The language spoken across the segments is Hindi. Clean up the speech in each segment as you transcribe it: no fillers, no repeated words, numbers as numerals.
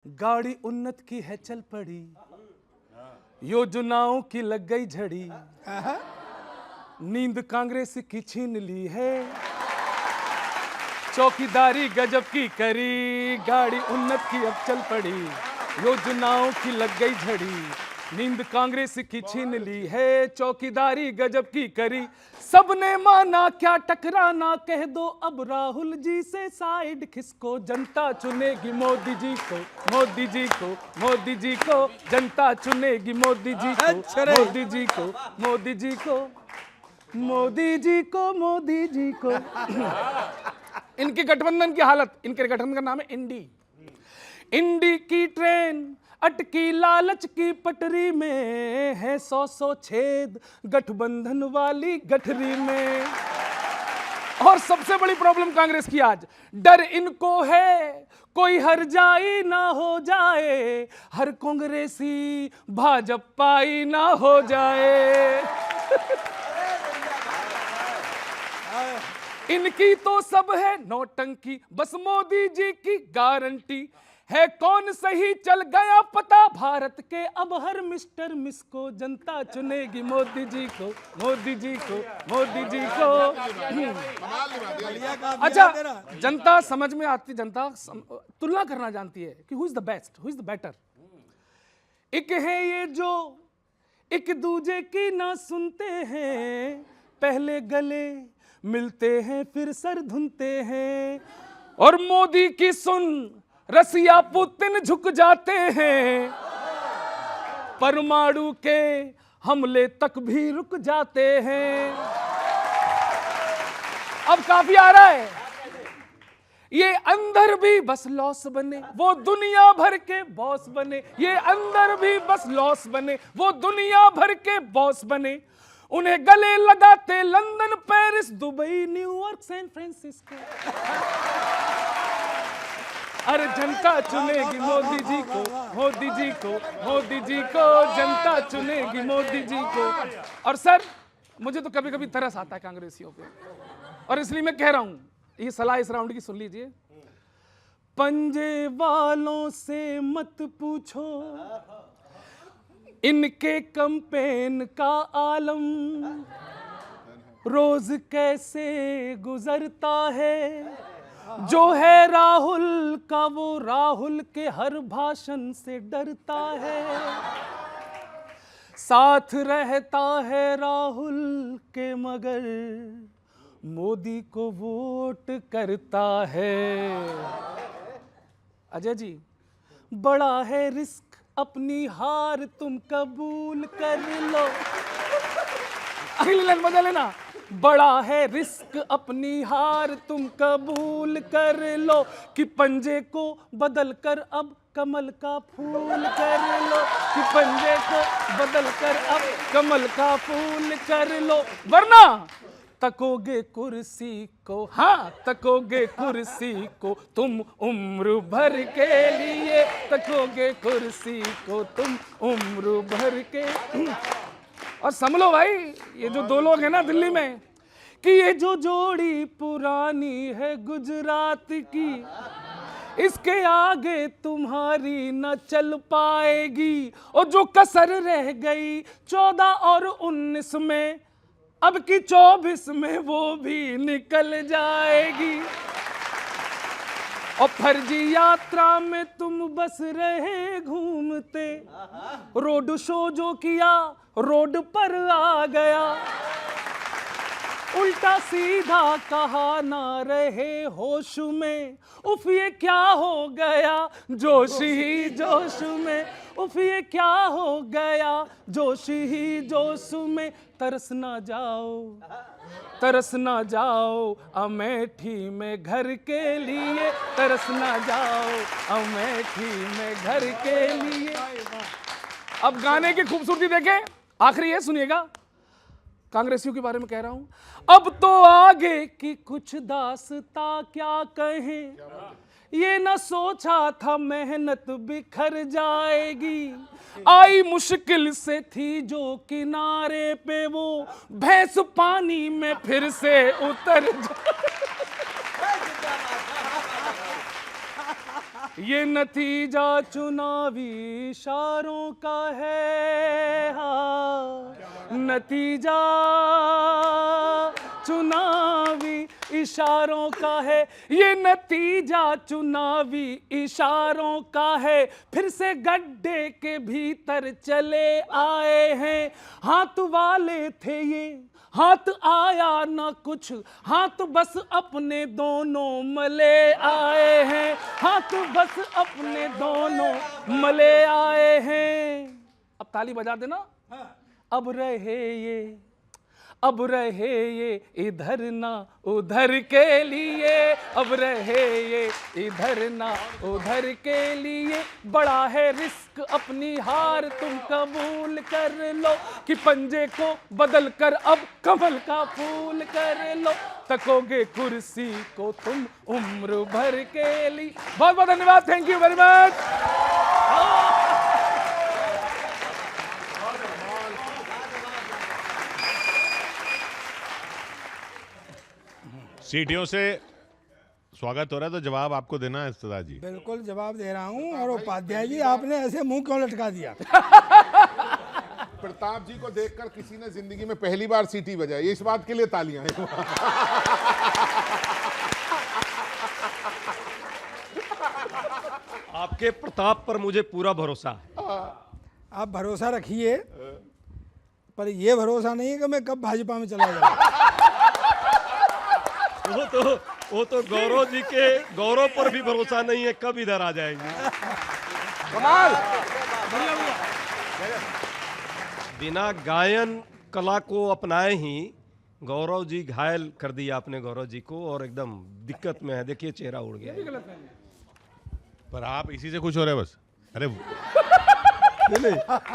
गाड़ी उन्नत की है चल पड़ी, योजनाओं की लग गई झड़ी, नींद कांग्रेस की छीन ली है, चौकीदारी गजब की करी। गाड़ी उन्नत की अब चल पड़ी, योजनाओं की लग गई झड़ी, नींद कांग्रेस की छीन ली है, चौकीदारी गजब की करी। सबने माना क्या टकराना, कह दो अब राहुल जी से साइड खिसको, जनता चुनेगी मोदी जी को, मोदी जी को, मोदी जी को, जनता चुनेगी मोदी जी को, मोदी जी को, मोदी जी को, मोदी जी को, मोदी जी को। इनके गठबंधन की हालत, इनके गठबंधन का नाम है इंडी। इंडी की ट्रेन अटकी लालच की पटरी में, है 100 छेद गठबंधन वाली गठरी में। और सबसे बड़ी प्रॉब्लम कांग्रेस की आज, डर इनको है कोई हर जाई ना हो जाए, हर कांग्रेसी भाजपाई ना हो जाए। इनकी तो सब है नौटंकी, बस मोदी जी की गारंटी है। कौन सही चल गया पता भारत के, अब हर मिस्टर मिस को, जनता चुनेगी मोदी जी को, मोदी जी को, मोदी जी को। अच्छा, जनता समझ में आती, जनता तुलना करना जानती है कि who is the best, who is the better. एक है ये जो एक दूजे की ना सुनते हैं, पहले गले मिलते हैं फिर सर धुनते हैं, और मोदी की सुन रसिया पुतिन झुक जाते हैं, परमाणु के हमले तक भी रुक जाते हैं। अब काफी आ रहा है, ये अंदर भी बस लॉस बने, वो दुनिया भर के बॉस बने, ये अंदर भी बस लॉस बने, वो दुनिया भर के बॉस बने। उन्हें गले लगाते London, Paris, Dubai, New York, San Francisco. अरे जनता चुनेगी मोदी जी को, मोदी जी को, मोदी जी को, जनता चुनेगी मोदी जी को। और सर, मुझे तो कभी कभी तरस आता है कांग्रेसियों पे, और इसलिए मैं कह रहा हूं, ये सलाह इस राउंड की सुन लीजिए। पंजे वालों से मत पूछो इनके कैंपेन का आलम, रोज कैसे गुजरता है। जो है राहुल का वो राहुल के हर भाषण से डरता है, साथ रहता है राहुल के मगर मोदी को वोट करता है। अजय जी, बड़ा है रिस्क, अपनी हार तुम कबूल कर लो। अगली लाइन बदल लेना, बड़ा है रिस्क, अपनी हार तुम कबूल कर लो, कि पंजे को बदल कर अब कमल का फूल कर लो, कि पंजे को बदल कर अब कमल का फूल कर लो, वरना तकोगे कुर्सी को, हाँ तकोगे कुर्सी को तुम उम्र भर के लिए, तकोगे कुर्सी को तुम उम्र भर के। और समझो भाई, ये जो दो लोग हैं ना दिल्ली में, कि ये जो जोड़ी पुरानी है गुजरात की, इसके आगे तुम्हारी न चल पाएगी। और जो कसर रह गई 14 और 19 में, अब की 24 में वो भी निकल जाएगी। और फर्जी यात्रा में तुम बस रहे घूमते, रोड शो जो किया रोड पर आ गया, उल्टा सीधा कहा ना रहे होश में, उफ ये क्या हो गया जोश ही जोश में, उफ ये क्या हो गया जोश ही जोश में। तरस ना जाओ, तरस ना जाओ अमेठी में घर के लिए, तरस ना जाओ अमेठी में घर के लिए। अब गाने की खूबसूरती देखें, आखिरी ये सुनिएगा, कांग्रेसियों के बारे में कह रहा हूं। अब तो आगे की कुछ दास्तां क्या कहें, ये न सोचा था मेहनत बिखर जाएगी, आई मुश्किल से थी जो किनारे पे, वो भैंस पानी में फिर से उतर ये नतीजा चुनावी इशारों का है, हाँ नतीजा चुनावी इशारों का है, ये नतीजा चुनावी इशारों का है। फिर से गड्ढे के भीतर चले आए हैं, हाथ वाले थे ये, हाथ आया ना कुछ, हाथ बस अपने दोनों मले आए हैं, हाथ बस अपने दोनों मले आए हैं। अब ताली बजा देना। अब रहे ये इधर ना उधर के लिए, अब रहे ये इधर ना उधर के लिए। बड़ा है रिस्क अपनी हार तुम कबूल कर लो, कि पंजे को बदल कर अब कमल का फूल कर लो। तकोगे कुर्सी को तुम उम्र भर के लिए। बहुत बहुत धन्यवाद, थैंक यू वेरी मच। सीटियों से स्वागत हो रहा है, तो जवाब आपको देना है सरदार जी। बिल्कुल जवाब दे रहा हूँ। और उपाध्याय जी, आपने ऐसे मुंह क्यों लटका दिया? प्रताप जी को देखकर किसी ने जिंदगी में पहली बार सीटी बजाई, इस बात के लिए तालियां हैं। आपके प्रताप पर मुझे पूरा भरोसा है। आप भरोसा रखिए, पर ये भरोसा नहीं है कि मैं कब भाजपा में चला जाऊँ। वो तो गौरव जी के गौरव पर भी भरोसा नहीं है कब इधर आ जाएंगे। कमाल। बिना गायन कला को अपनाए ही गौरव जी घायल कर दिया आपने गौरव जी को, और एकदम दिक्कत में है। देखिए चेहरा उड़ गया। पर आप इसी से खुश हो रहे हैं बस? अरे नहीं,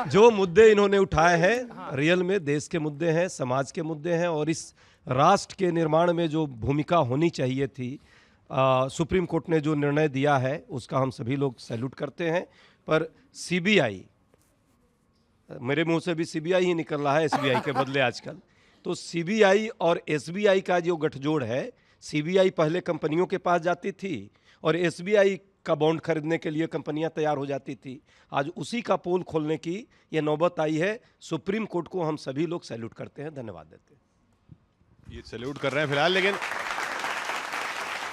जो मुद्दे इन्होंने उठाए हैं रियल में देश के मुद्दे हैं, समाज के मुद्दे हैं, और इस राष्ट्र के निर्माण में जो भूमिका होनी चाहिए थी, सुप्रीम कोर्ट ने जो निर्णय दिया है उसका हम सभी लोग सैल्यूट करते हैं। पर सीबीआई, मेरे मुंह से भी सीबीआई ही निकल रहा है एसबीआई के बदले आजकल। तो सीबीआई और एसबीआई का जो गठजोड़ है, सीबीआई पहले कंपनियों के पास जाती थी और एसबीआई का बॉन्ड खरीदने के लिए कंपनियां तैयार हो जाती थी। आज उसी का पोल खोलने की ये नौबत आई है। सुप्रीम कोर्ट को हम सभी लोग सैल्यूट करते हैं, धन्यवाद देते हैं। ये सैल्यूट कर रहे हैं फिलहाल, लेकिन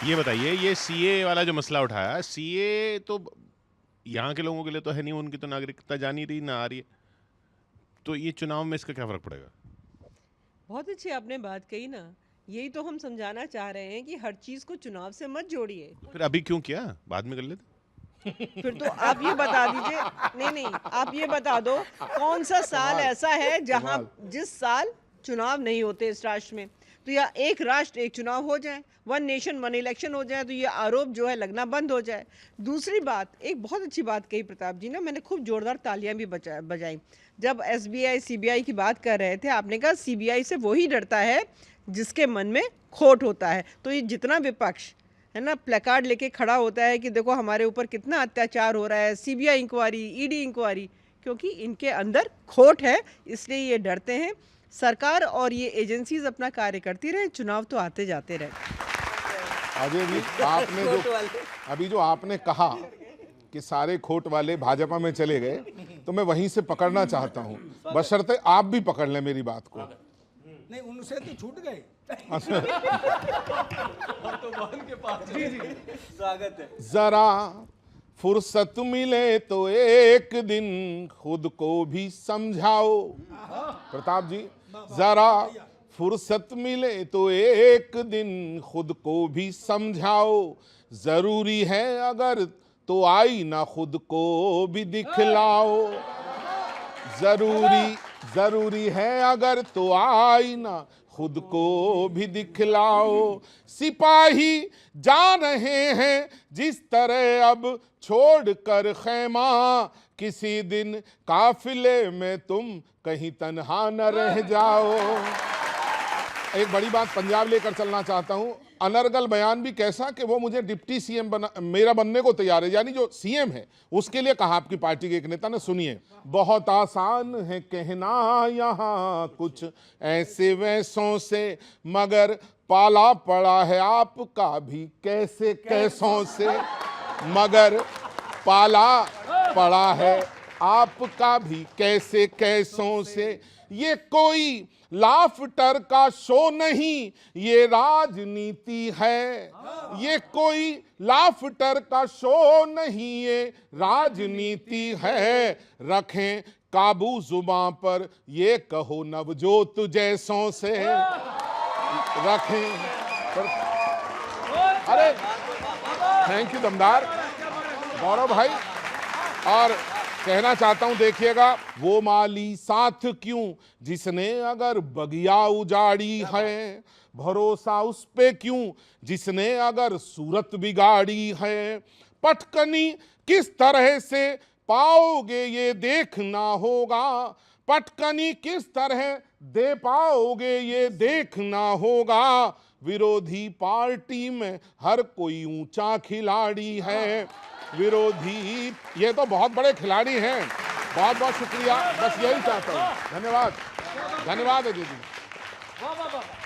ये बताइए, ये सीए वाला जो मसला उठाया, सीए तो यहाँ के लोगों के लिए तो है नहीं, उनकी तो नागरिकता जा नहीं रही ना आ रही है, तो ये चुनाव में इसका क्या फर्क पड़ेगा? बहुत अच्छी आपने बात कही ना। यही तो हम समझाना चाह रहे हैं कि हर चीज को चुनाव से मत जोड़िए। फिर अभी क्यों किया, बाद में कर लेते। फिर तो आप ये बता दीजिए। नहीं, आप ये बता दो कौन सा साल ऐसा है जहां जिस साल चुनाव नहीं होते इस राष्ट्र में, तो या एक राष्ट्र एक चुनाव हो जाए, वन नेशन वन इलेक्शन हो जाए, तो ये आरोप जो है लगना बंद हो जाए। दूसरी बात, एक बहुत अच्छी बात कही प्रताप जी ने, मैंने खूब जोरदार तालियां भी बजाई जब एसबीआई सीबीआई की बात कर रहे थे। आपने कहा सीबीआई से वही डरता है जिसके मन में खोट होता है। तो ये जितना विपक्ष है ना प्लेकार्ड लेके खड़ा होता है कि देखो हमारे ऊपर कितना अत्याचार हो रहा है, सीबीआई इंक्वायरी, ईडी इंक्वायरी, क्योंकि इनके अंदर खोट है, इसलिए ये डरते हैं। सरकार और ये एजेंसीज अपना कार्य करती रहे, चुनाव तो आते जाते रहे। अजय जी, आपने जो आपने कहा कि सारे खोट वाले भाजपा में चले गए, तो मैं वहीं से पकड़ना चाहता हूं, बशर्ते आप भी पकड़ लें मेरी बात को। नहीं, उनसे तो छूट गए। जरा फुर्सत मिले तो एक दिन खुद को भी समझाओ। प्रताप जी, जरा फुर्सत मिले तो एक दिन खुद को भी समझाओ। जरूरी है अगर तो आईना खुद को भी दिखलाओ। जरूरी है अगर तो आईना खुद को भी दिखलाओ। सिपाही जा रहे हैं जिस तरह अब छोड़कर खैमा, किसी दिन काफिले में तुम कहीं तन्हा न रह जाओ। एक बड़ी बात पंजाब लेकर चलना चाहता हूं। अनर्गल बयान भी कैसा कि वो मुझे डिप्टी सीएम मेरा बनने को तैयार है, यानी जो सीएम है उसके लिए कहा आपकी पार्टी के एक नेता ने। सुनिए, बहुत आसान है कहना यहाँ कुछ ऐसे वैसों से, मगर पाला पड़ा है आपका भी कैसे कैसों से। मगर पाला पड़ा है आपका भी कैसे कैसों से। ये कोई लाफ्टर का शो नहीं, ये राजनीति है। ये कोई लाफ्टर का शो नहीं, ये राजनीति है। रखें काबू जुबां पर, ये कहो नवजोत जैसों से। रखें अरे थैंक यू दमदार गौरव भाई। और कहना चाहता हूं, देखिएगा, वो माली साथ क्यों जिसने अगर बगिया उजाड़ी है, भरोसा उस पे क्यों जिसने अगर सूरत बिगाड़ी है। पटकनी किस तरह से पाओगे ये देखना होगा, पटकनी किस तरह दे पाओगे ये देखना होगा। विरोधी पार्टी में हर कोई ऊंचा खिलाड़ी है। विरोधी, ये तो बहुत बड़े खिलाड़ी हैं। बहुत बहुत शुक्रिया, बस यही चाहता हूँ। धन्यवाद, धन्यवाद अजय जी।